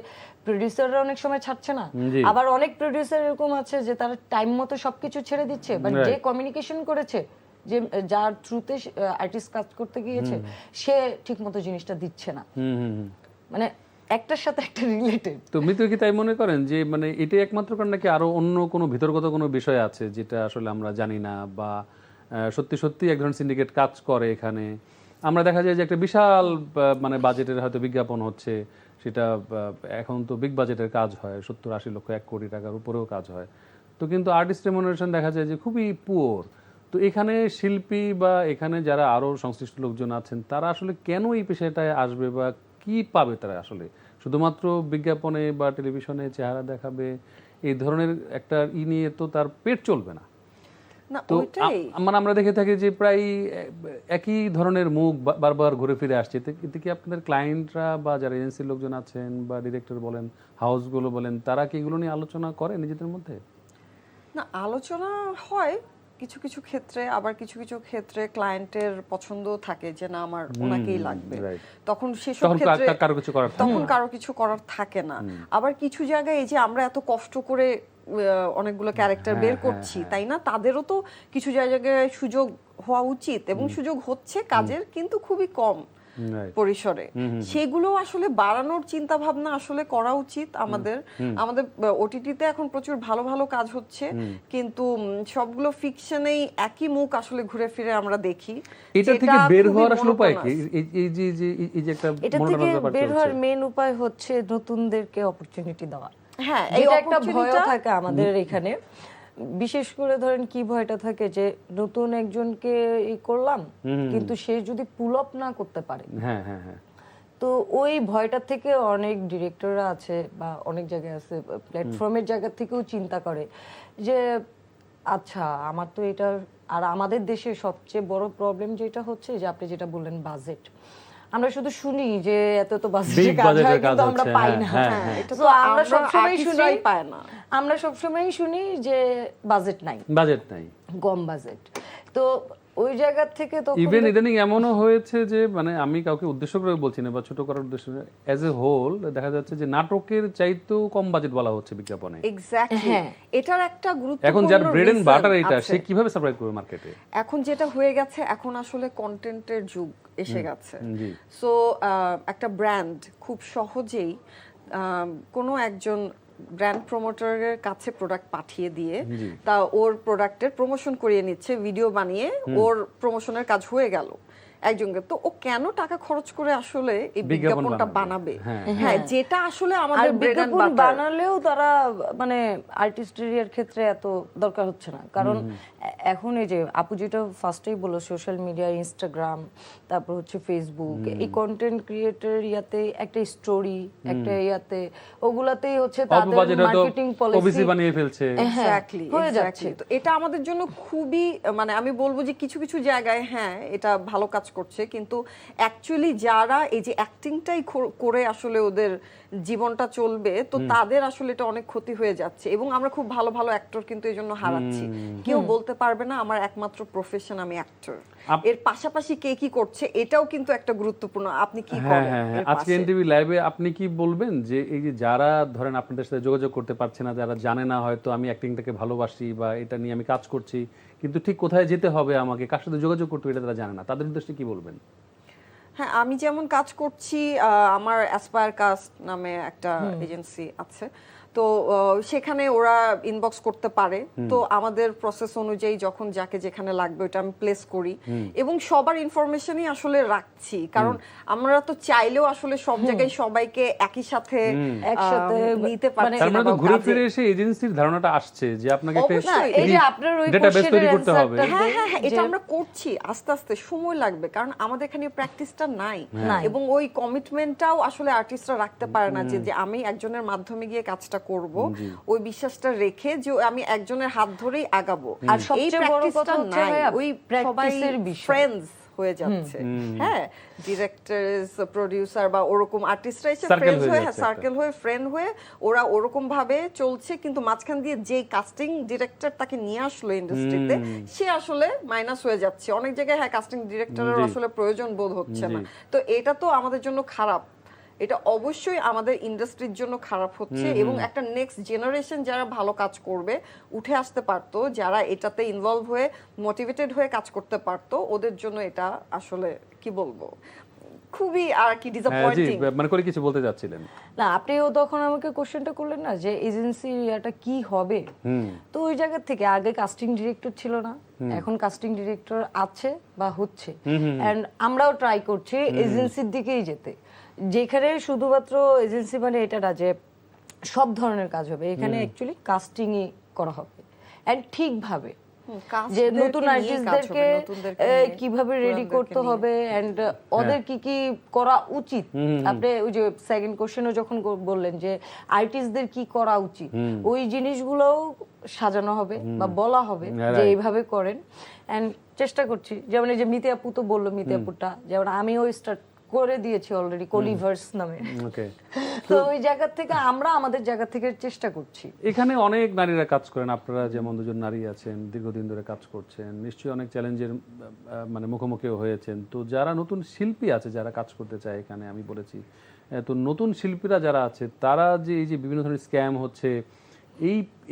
প্রোডিউসাররা অনেক সময় ছাড়ছে না, আবার অনেক প্রোডিউসার এরকম আছে যে তারা টাইম মতো সবকিছু ছেড়ে দিচ্ছে, বাট যে কমিউনিকেশন করেছে, যে যার থ্রুতে আর্টিস্ট কাজ করতে গিয়েছে, সে ঠিকমতো জিনিসটা দিচ্ছে না, মানে একটার সাথে একটা রিলেটেড। তো মিত্র কি তাই মনে করেন যে মানে এটাই একমাত্র কারণ, নাকি আরো অন্য কোনো ভিতরগত কোনো বিষয় আছে যেটা আসলে আমরা জানি না, বা সত্যি সত্যি এক ধরনের সিন্ডিকেট কাজ করে এখানে? আমরা দেখা যায় যে একটা বিশাল মানে বাজেটের হয়তো বিজ্ঞাপন হচ্ছে, সেটা এখন তো বিগ বাজেটের কাজ হয়, 70-80 লক্ষ 1 কোটি টাকার উপরেও কাজ হয়, তো কিন্তু আর্টিস্ট রেমুনারেশন দেখা যায় যে খুবই পুয়ার। তো এখানে শিল্পী বা এখানে যারা আরো সংশ্লিষ্ট লোকজন আছেন তারা আসলে কেন এই পেশাটায় আসবে, বা কি পাবে তারা আসলে? শুধুমাত্র বিজ্ঞাপনে বা টেলিভিশনে চেহারা দেখাবে, এই ধরনের একটা নিয়ে তো তার পেট চলবে না। না, তো ওইটাই মানে আমরা দেখে থাকি যে প্রায় একই ধরনের মুখ বারবার ঘুরে ফিরে আসছে। এতে কি আপনাদের ক্লায়েন্টরা বা যারা এজেন্সির লোকজন আছেন বা ডিরেক্টর বলেন, হাউসগুলো বলেন, তারা কি এগুলো নিয়ে আলোচনা করে নিজেদের মধ্যে? না, আলোচনা হয় কিছু কিছু ক্ষেত্রে, আবার কিছু কিছু ক্ষেত্রে ক্লায়েন্টের পছন্দ থাকে যে না আমার ওনাকেই লাগবে, তখন সেসব ক্ষেত্রে কারো কিছু করার থাকে তখন কারো কিছু করার থাকে না। আবার কিছু জায়গায় এই যে আমরা এত কষ্ট করে অনেকগুলো ক্যারেক্টার বের করছি, তাই না, তাদেরও তো কিছু জায়গায় সুযোগ হওয়া উচিত, এবং সুযোগ হচ্ছে কাজের, কিন্তু খুবই কম পরিসরে। সেগুলো আসলে বাড়ানোর চিন্তা ভাবনা আসলে করা উচিত আমাদের। আমাদের ওটিটিতে এখন প্রচুর ভালো ভালো কাজ হচ্ছে, কিন্তু সবগুলো ফিকশনেই একই মুখ আসলে ঘুরে ফিরে আমরা দেখি। এটা থেকে বের হওয়ার আসলে উপায় কি? এই যে একটা এটা থেকে বের হওয়ার মেন উপায় হচ্ছে নতুনদেরকে অপরচুনিটি দেওয়া। হ্যাঁ, এই একটা ভয় থাকে আমাদের এখানে, বিশেষ করে ধরেন কি ভয়টা থাকে যে নতুন একজনকে করলাম কিন্তু সে যদি পুল আপ না করতে পারে, হ্যাঁ হ্যাঁ হ্যাঁ, তো ওই ভয়টা থেকে অনেক ডিরেক্টররা আছে বা অনেক জায়গায় আছে, প্ল্যাটফর্মের জায়গা থেকেও চিন্তা করে যে আচ্ছা আমার তো এটা। আর আমাদের দেশে সবচেয়ে বড় প্রবলেম যেটা হচ্ছে যে আপনি যেটা বললেন বাজেট, আমরা শুধু শুনি যে এত তো Big বাজেটে কাজ budget-এর হয়, কাজ কিন্তু আমরা হচ্ছে, পাই হ্যাঁ, না। হ্যাঁ, হ্যাঁ, হ্যাঁ। এটা তো তো আমরা সবসময় artist-রাই শুনি, পায় না। আমরা সবসময় শুনি যে বাজেট নাই, বাজেট নাই। কম বাজেট। তো ওই জায়গা থেকে তো ইভেন ইদানিং এমনও হয়েছে যে মানে আমি কাউকে উদ্দেশ্য করে বলছি না বা ছোট করার উদ্দেশ্য অ্যাজ এ হোল দেখা যাচ্ছে যে নাটকের চাইতেও কম বাজেট বলা হচ্ছে বিজ্ঞাপনে। এক্স্যাক্টলি, হ্যাঁ। এটার একটা গুরুত্বপূর্ণ এখন যার ব্রেড এন্ড reason বাটার এটা আছে। সে কিভাবে সার্ভাইভ করবে মার্কেটে? এখন যেটা হয়ে গেছে, এখন আসলে কন্টেন্টের যুগ এসে গেছে। জি। সো একটা ব্র্যান্ড খুব সহজেই কোনো একজন ব্র্যান্ড প্রমোটারের কাছে প্রোডাক্ট পাঠিয়ে দিয়ে তা ওর প্রোডাক্টের প্রমোশন করিয়ে নিচ্ছে, ভিডিও বানিয়ে ওর প্রমোশনের কাজ হয়ে গেল একজনকে। তো ও কেন টাকা খরচ করে আসলে এই বিজ্ঞাপন বিজ্ঞাপনটা বানাবে? বানাবে? হ্যাঁ, যেটা আসলে আর আমাদের ব্রেড এন্ড বিজ্ঞাপন বাটার। বানালেও তারা মানে আর্টিস্টের ক্ষেত্রে এত দরকার হচ্ছে না, কারণ এখন এই যে আপু যেটা ফার্স্টেই বললো, সোশ্যাল মিডিয়া, ইনস্টাগ্রাম, তারপর হচ্ছে ফেসবুক, এই কন্টেন্ট ক্রিয়েটর ইয়াতে একটা স্টোরি, একটা ইয়াতে ওগুলাতেই হচ্ছে অল্প তাদের বাজেটে হয়তো মার্কেটিং ওবিসি পলিসি বানিয়ে ফেলছে। এক্স্যাক্টলি, হয়ে যাচ্ছে। তো এটা আমাদের জন্য খুবই মানে আমি বলবো যে কিছু কিছু জায়গায় হ্যাঁ এটা ভালো কাজ করছে, কিন্তু অ্যাকচুয়ালি যারা এই যে অ্যাক্টিংটাই করে আসলে ওদের জীবনটা চলবে, তো তাদের আসলে এটা অনেক ক্ষতি হয়ে যাচ্ছে। এবং আমরা খুব ভালো ভালো অ্যাক্টর কিন্তু এই জন্য হারাচ্ছি। কেউ বলতে পারবে না আমার একমাত্র প্রফেশন আমি অ্যাক্টর। এর পাশাপাশি কে কি করছে এটাও কিন্তু একটা গুরুত্বপূর্ণ, আপনি কি হ্যাঁ করেন হ্যাঁ হ্যাঁ। এর আজকে পাশে। এনটিভি লাইভে আপনি কি বলবেন যে এই যে যারা ধরেন আপনাদের সাথে যোগাযোগ করতে পারছে না, যারা জানে না হয়তো আমি অ্যাক্টিংটাকে ভালোবাসি বা এটা নিয়ে আমি কাজ করছি, কিন্তু ঠিক কোথায় যেতে হবে আমাকে, কার সাথে যোগাযোগ করতে হবে এটা তারা জানে না, তাদের উদ্দেশ্যে কি বলবেন? হ্যাঁ, আমি যেমন কাজ করছি, আমার অ্যাসপায়ার কাস্ট নামে একটা এজেন্সি আছে, তো সেখানে ওরা ইনবক্স করতে পারে। তো আমাদের প্রসেস অনুযায়ী যখন যাকে যেখানে লাগবে ওটা আমি প্লেস করি, এবং সবার ইনফরমেশনই আসলে রাখছি, কারণ আমরা তো চাইলেও আসলে সব জায়গায় সবাইকে একই সাথে একসাথে নিতে পারছি তার না মানে তো বা ঘুরে কাজে- ফিরে এসে এজিয়েন্সির ধারণাটা আসছে যে আপনাকে একটা অবশ্যই। এই যে আপনার ওই database কোশ্চেনের তৈরি করতে হবে। হ্যাঁ হ্যাঁ হ্যাঁ, এটা আমরা করছি, আস্তে আস্তে সময় লাগবে, কারণ আমাদের এখানে প্র্যাকটিসটা নাই, এবং ওই কমিটমেন্টটাও আসলে আর্টিস্টরা রাখতে পারে না যে আমি একজনের মাধ্যমে গিয়ে কাজটা করব, ওই বিশ্বাসটা রেখে যে আমি একজনের হাত ধরেই আগাবো। আর এই সবচেয়ে বড় কথা প্র্যাকটিসটা হচ্ছে নাই, ভাইয়া, ওই সবাই প্র্যাকটিসের বিষয়। ফ্রেন্ডস হয়ে যাচ্ছে। হ্যাঁ, ডিরেক্টরস, প্রোডিউসার বা ওরকম আর্টিস্টরা এসে Circle ফ্রেন্ডস হয়ে হয়ে, যাচ্ছে সার্কেল হয়ে, ফ্রেন্ড হয়ে ওরা ওরকম ভাবে চলছে, কিন্তু মাঝখান দিয়ে যে কাস্টিং ডিরেক্টর তাকে নিয়ে আসলো ইন্ডাস্ট্রিতে, সে আসলে মাইনাস হয়ে যাচ্ছে অনেক জায়গায়। হ্যাঁ, কাস্টিং ডিরেক্টরের জি। আসলে প্রয়োজন বোধ হচ্ছে জি। না। তো এটা তো আমাদের জন্য খারাপ, এটা অবশ্যই আমাদের ইন্ডাস্ট্রির জন্য খারাপ হচ্ছে, এবং একটা নেক্সট জেনারেশন যারা ভালো কাজ করবে উঠে আসতে পারতো, যারা এটাতে ইনভলভ হয়ে মোটিভেটেড হয়ে কাজ করতে পারতো, ওদের জন্য এটা আসলে কি বলবো খুবই আর কি হ্যাঁ জি, ডিসঅ্যাপয়েন্টিং। মানে করে কিছু বলতে যাচ্ছিলেন। না, আপনিও তখন আমাকে কোশ্চেনটা করলেন না যে এজেন্সি এটা কি হবে, তো ওই জায়গা থেকে আগে কাস্টিং ডিরেক্টর ছিল না, এখন কাস্টিং ডিরেক্টর আছে বা হচ্ছে, এন্ড আমরাও ট্রাই করছি এজেন্সির দিকেই যেতে, যেখানে শুধুমাত্র এজেন্সি মানে এটা না যে সব ধরনের কাজ হবে, এখানে অ্যাকচুয়ালি কাস্টিংই করা হবে এন্ড ঠিকভাবে, যে নতুন আর্টিস্টদেরকে কিভাবে রেডি করতে হবে এন্ড ওদের কি কি করা উচিত। আপনি ওই যে সেকেন্ড কোশ্চেনও যখন বললেন যে আর্টিস্টদের কি করা উচিত, ওই জিনিসগুলোও সাজানো হবে বা বলা হবে যে এইভাবে করেন, এন্ড চেষ্টা করছি। যেমন এই যে মিতি আপু তো বললো, মিতি আপুটা যেমন আমিও স্টার্ট করে দিয়েছি অলরেডি কোলিভার্স নামে। ওকে, তো ওই জায়গা থেকে আমরা আমাদের জায়গা থেকে চেষ্টা করছি। এখানে অনেক নারীরা কাজ করেন, আপনারা যেমন দুজন নারী আছেন, দীর্ঘদিন ধরে কাজ করছেন, নিশ্চয়ই অনেক চ্যালেঞ্জের মানে মুখোমুখিও হয়েছেন। তো যারা নতুন শিল্পী আছে, যারা কাজ করতে চায় এখানে, আমি বলেছি তো নতুন শিল্পীরা যারা আছে, তারা যে এই যে বিভিন্ন ধরনের স্ক্যাম হচ্ছে,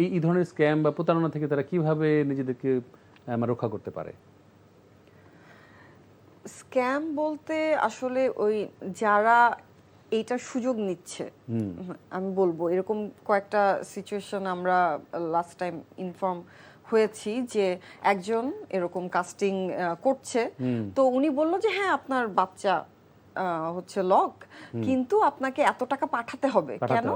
এই ধরনের স্ক্যাম বা প্রতারণা থেকে তারা কিভাবে নিজেদেরকে রক্ষা করতে পারে? স্ক্যাম বলতে আসলে ওই যারা এইটার সুযোগ নিচ্ছে, আমি বলবো এরকম কয়েকটা সিচুয়েশন আমরা লাস্ট টাইম ইনফর্ম হয়েছি যে একজন এরকম কাস্টিং করছে, তো উনি বলল যে হ্যাঁ আপনার বাচ্চা হচ্ছে লক, কিন্তু আপনাকে এত টাকা পাঠাতে হবে। কেন?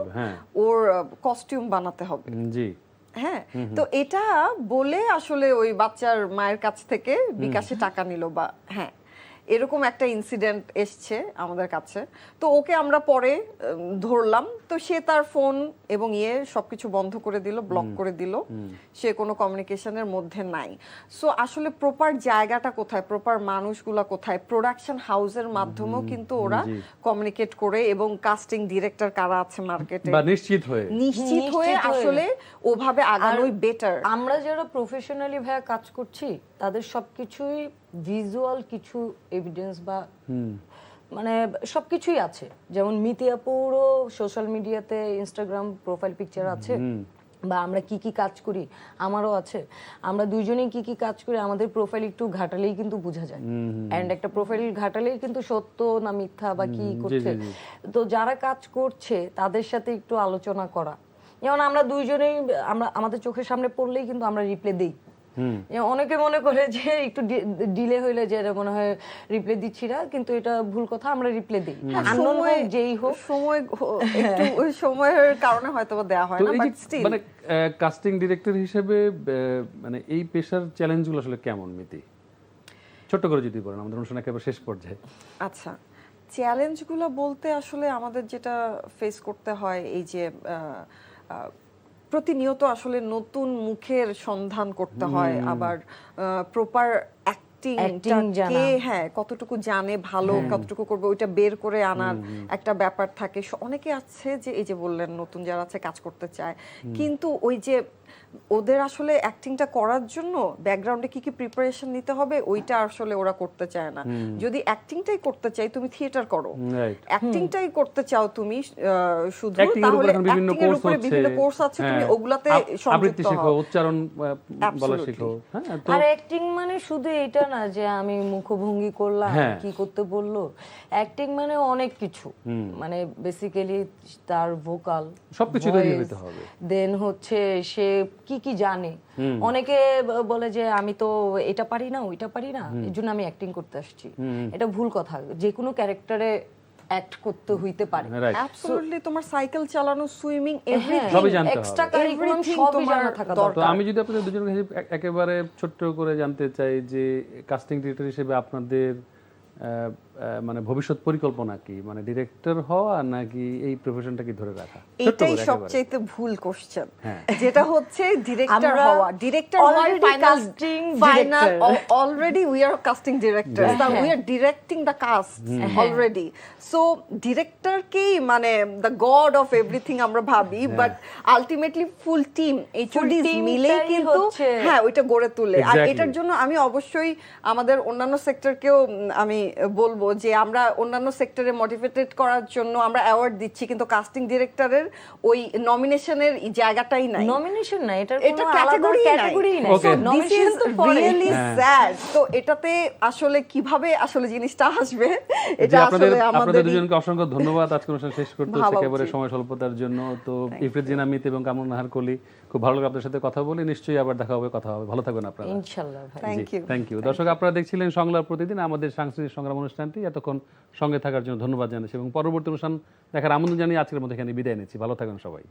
ওর কস্টিউম বানাতে হবে। জি। হ্যাঁ, তো এটা বলে আসলে ওই বাচ্চার মায়ের কাছ থেকে বিকাশে টাকা নিল বা হ্যাঁ, এরকম একটা ইনসিডেন্ট এসছে আমাদের কাছে। তো ওকে আমরা পরে ধরলাম, তো সে তার ফোন এবং সবকিছু বন্ধ করে দিল, ব্লক করে দিল, সে কোনো কমিউনিকেশনের মধ্যে নাই। সো আসলে প্রপার জায়গাটা কোথায়, প্রপার মানুষগুলা কোথায়, প্রোডাকশন হাউসের মাধ্যমেও কিন্তু ওরা কমিউনিকেট করে, এবং কাস্টিং ডিরেক্টর কারা আছে মার্কেটে বা নিশ্চিত হয়ে নিশ্চিত হয়ে আসলে ওভাবে আগানোই বেটার। আমরা যারা প্রফেশনালি ভাইয়া কাজ করছি তাদের সবকিছুই ভিজুয়াল কিছু এভিডেন্স বা মানে সবকিছুই আছে। যেমন মিতি আপুরও সোশ্যাল মিডিয়াতে ইনস্টাগ্রাম প্রোফাইল পিকচার আছে, বা আমরা কি কি কাজ করি আমারও আছে। আমরা দুইজনেই কি কি কাজ করি আমাদের প্রোফাইল একটু ঘাটালেই কিন্তু বোঝা যায়। এন্ড একটা প্রোফাইল ঘাটালেই কিন্তু সত্য না মিথ্যা বা কি করছে। তো যারা কাজ করছে তাদের সাথে একটু আলোচনা করা, যেমন আমরা দুইজনেই আমাদের চোখের সামনে পড়লেই কিন্তু আমরা রিপ্লাই দিই। অনেকে মনে করে যে একটু ডিলে হইলে যে মনে হয় রিপ্লাই দিচ্ছি না, কিন্তু এটা ভুল কথা, আমরা রিপ্লাই দিই। আননোন হোক যেই হোক, একটু ওই সময়ের কারণে হয়তো দেওয়া হয় না, বাট স্টিল মানে কাস্টিং ডিরেক্টর হিসেবে মানে এই পেশার চ্যালেঞ্জগুলো আসলে কেমন মিতি, ছোট্ট করে যদি বলেন আমাদের অনুষ্ঠান একেবারে শেষ পর্যায়ে। আচ্ছা, চ্যালেঞ্জগুলো বলতে আসলে আমাদের যেটা ফেস করতে হয়, এই যে প্রতিনিয়ত আসলে নতুন মুখের সন্ধান করতে হয়, আবার প্রপার কে হ্যাঁ কতটুকু জানে ভালো, কতটুকু করবে ওইটা বের করে আনার একটা ব্যাপার থাকে। অনেকে আছে যে এই যে বললেন নতুন যারা আছে কাজ করতে চায়, কিন্তু ওই যে ওদের আসলে অ্যাক্টিংটা করার জন্য ব্যাকগ্রাউন্ডে কি কি প্রিপারেশন নিতে হবে ওইটা আসলে ওরা করতে চায় না। যদি অ্যাক্টিংটাই করতে চাই তুমি থিয়েটার করো, অ্যাক্টিংটাই করতে চাও তুমি শুধু, তাহলে বিভিন্ন কোর্স আছে, তুমি ওগুলাতে আবৃত্তি শেখো, উচ্চারণ বলা শেখো। আর অ্যাক্টিং মানে শুধু এটা না যে আমি মুখভঙ্গি করলাম কি করতে বললো। অ্যাক্টিং মানে অনেক কিছু, মানে বেসিক্যালি তার ভোকাল সবকিছু তৈরি হতে হবে। দেন হচ্ছে সে কি কি জানে। অনেকে বলে যে আমি তো এটা পারি না ওইটা পারি না, এই জন্য আমি অ্যাক্টিং করতে আসছি। এটা ভুল কথা। যে কোনো ক্যারেক্টারে অ্যাক্ট করতে হইতে পারে। অ্যাবসলিউটলি, তোমার সাইকেল চালানো, সুইমিং, এভরিথিং, সবই জানতে হবে, এক্সট্রা কারিকুলাম সবই জানা থাকা দরকার। তো আমি যদি আপনাদের দুজনের কাছে একেবারে ছোট্ট করে জানতে চাই যে কাস্টিং ডিরেক্টর হিসেবে আপনাদের মানে ভবিষ্যৎ পরিকল্পনা কি, মানে ডিরেক্টর হওয়া নাকি এই প্রফেশনটাকে ধরে রাখা? এটাই সবচেয়ে ভুল কোশ্চেন, যেটা হচ্ছে ডিরেক্টর হওয়া। ডিরেক্টর হওয়ার final already we are casting director, we are directing the cast already. So ডিরেক্টরকেই মানে দ্য গড অফ এভরিথিং আমরা ভাবি, but ultimately full team HODs মিলেই কিন্তু হ্যাঁ ওইটা গড়ে তোলে। আর এটার জন্য আমি অবশ্যই আমাদের অন্যান্য সেক্টরকেও আমি বলবো যে আমরা অন্যান্য সেক্টরে মোটিভেটেড করার জন্য আমরা অ্যাওয়ার্ড দিচ্ছি, কিন্তু কাস্টিং ডিরেক্টরের ওই নমিনেশনের জায়গাটাই নাই। নমিনেশন না, এটা ক্যাটাগরি নাই। নমিনেশন তো রিয়েলি স্যাড। তো এটাতে আসলে কিভাবে আসলে জিনিসটা আসবে, এটা আসলে আপনাদের দুজনকে অসংখ্য ধন্যবাদ আজকে অনুষ্ঠান শেষ করতে একেবারে সময় স্বল্পতার জন্য। তো ইফরিত জিনা মিত এবং কামরুন নাহার কলি, খুব ভালো লাগলো আপনাদের সাথে কথা বলে। নিশ্চয়ই আবার দেখা হবে, কথা হবে। ভালো থাকবেন আপনারা ইনশাআল্লাহ ভাই। Thank you. দর্শক, আপনারা দেখছিলেন সংলাপ প্রতিদিন, আমাদের সাংস্কৃতিক সংগ্রাম অনুষ্ঠানটি। এতক্ষণ সঙ্গে থাকার জন্য ধন্যবাদ জানাচ্ছি এবং পরবর্তী অনুষ্ঠান দেখার আমন্ত্রণ জানিয়ে আজকের মতো এখানে বিদায় নিচ্ছি। ভালো থাকবেন সবাই।